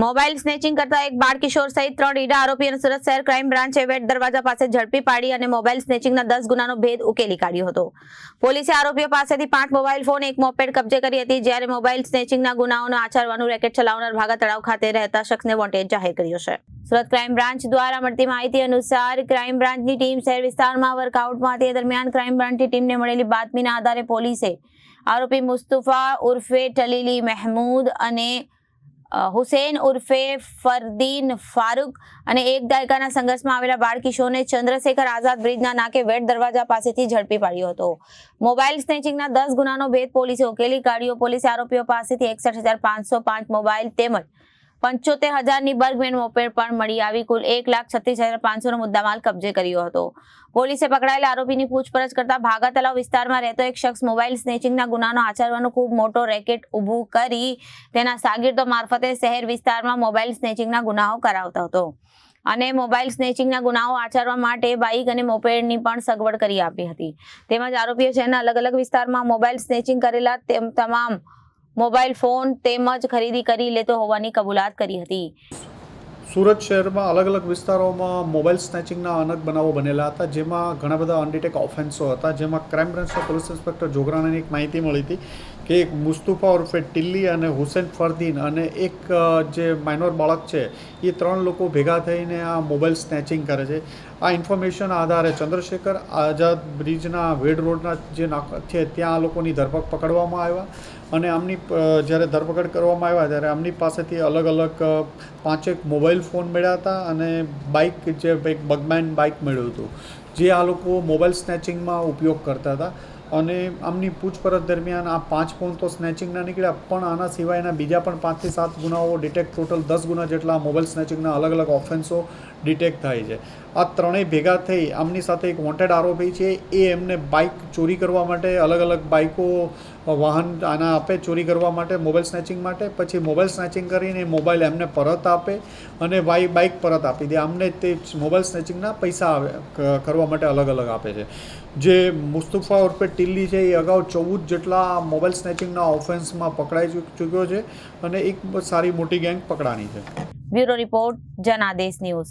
Mobile snatching કરતા એક બાળ કિશોર સહિત 3 ઈડા આરોપીઓને સુરત શહેર ક્રાઇમ બ્રાન્ચે વેટ દરવાજા પાસે ઝડપી પાડી અને મોબાઈલ સ્નેચિંગના 10 ગુનાનો ભેદ ઉકેલી કાઢ્યો હતો. પોલીસે આરોપીઓ પાસેથી 5 મોબાઈલ ફોન, એક મોપેડ કબજે કરી હતી, જ્યારે મોબાઈલ સ્નેચિંગના ગુનાઓનો આચરવાનું રેકેટ ચલાવનાર ભાગા તળાવ ખાતે રહેતા શખ્સને વોન્ટેડ જાહેર કર્યો છે. સુરત ક્રાઇમ બ્રાન્ચ દ્વારા મળતી માહિતી અનુસાર ક્રાઇમ બ્રાન્ચની ટીમ શહેર વિસ્તારમાં વર્કઆઉટમાં હતી. દરમિયાન ક્રાઇમ બ્રાન્ચની ટીમને મળેલી બાતમીના આધારે પોલીસે આરોપી મુસ્તફા ઉર્ફે ટલીલી મહેમૂદ અને હુસૈન ઉર્ફે ફરદીન ફારૂક અને એક દાયકાના સંઘર્ષમાં આવેલા બાળ કિશોરને ચંદ્રશેખર આઝાદ બ્રિજના નાકે વેટ દરવાજા પાસેથી ઝડપી પાડ્યો હતો. મોબાઈલ સ્નેચિંગના 10 ગુનાનો ભેદ પોલીસે ઉકેલી કાઢ્યો. પોલીસે આરોપીઓ પાસેથી 61,505 મોબાઈલ તેમજ 75,000ની બર્ગમેન મોપેડ પણ મળી આવી કુલ 1,36,500નો મુદ્દામાલ કબજે કર્યો હતો. પોલીસે પકડાયેલા આરોપીની પૂછપરછ કરતા ભાગા તલાવ વિસ્તારમાં રહેતો એક શખ્સ મોબાઈલ સ્નેચિંગના ગુનાનો આચરવાનો ખૂબ મોટો રેકેટ ઊભું કરી તેના શાગીર્દો મારફતે શહેર વિસ્તારમાં મોબાઈલ સ્નેચિંગના ગુનાઓ કરાવતો હતો અને મોબાઈલ સ્નેચિંગના ગુનાઓ આચરવા માટે બાઇક અને મોપેડની પણ સગવડ કરી આપી હતી. તેમજ આરોપીઓ શહેરના અલગ અલગ વિસ્તારમાં મોબાઈલ સ્નેચિંગ કરેલા તમામ મોબાઈલ ફોન તેમજ ખરીદી કરી લેતો હોવાની કબૂલાત કરી હતી. સુરત શહેરમાં અલગ અલગ વિસ્તારોમાં મોબાઈલ સ્નેચિંગના અનેક બનાવો બનેલા હતા, જેમાં ઘણા બધા અનડિટેક ઓફેન્સો હતા. જેમાં ક્રાઇમ બ્રાન્ચના પોલીસ ઇન્સ્પેક્ટર જોગરાણાની એક માહિતી મળી હતી કે એક મુસ્તફા ઉર્ફે ટિલ્લી અને હુસૈન ફરદીન અને એક જે માઇનોર બાળક છે એ 3 લોકો ભેગા થઈને આ મોબાઈલ સ્નેચિંગ કરે છે. આ ઇન્ફોર્મેશન આધારે ચંદ્રશેખર આઝાદ બ્રિજના વેડ રોડના જે નાક છે ત્યાં આ લોકોની ધરપકડ પકડવામાં આવ્યા અને આમની જ્યારે ધરપકડ કરવામાં આવ્યા ત્યારે આમની પાસેથી અલગ અલગ 5 મોબાઈલ ફોન મળ્યા હતા અને બાઇક જે એક બગમેન બાઇક મળ્યું હતું, જે આ લોકો મોબાઈલ સ્નેચિંગમાં ઉપયોગ કરતા હતા. અને આમની પૂછપરછ દરમિયાન આ 5 ફોન તો સ્નેચિંગના નીકળ્યા, પણ આના સિવાયના બીજા પણ 5 થી 7 ગુનાઓ ડિટેક્ટ, ટોટલ 10 ગુના જેટલા મોબાઈલ સ્નેચિંગના અલગ અલગ ઓફેન્સો ડિટેક્ટ થાય છે. આ ત્રણેય ભેગા થઈ આમની સાથે એક વોન્ટેડ આરોપી છે, એ એમને બાઇક ચોરી કરવા માટે અલગ અલગ બાઇકો વાહન આના આપે ચોરી કરવા માટે, મોબાઈલ સ્નેચિંગ માટે. પછી મોબાઈલ સ્નેચિંગ કરીને મોબાઈલ એમને પરત આપે અને બાઇક પરત આપી દે. આમને તે મોબાઈલ સ્નેચિંગના પૈસા કરવા માટે અલગ અલગ આપે છે. જે મુસ્તફા ઉર્ફે ટિલ્લી છે એ અગાઉ 14 જેટલા મોબાઈલ સ્નેચિંગના ઓફેન્સમાં પકડાઈ ચૂક્યો છે અને એક સારી મોટી ગેંગ પકડાણી છે. Bureau report, Janadesh news.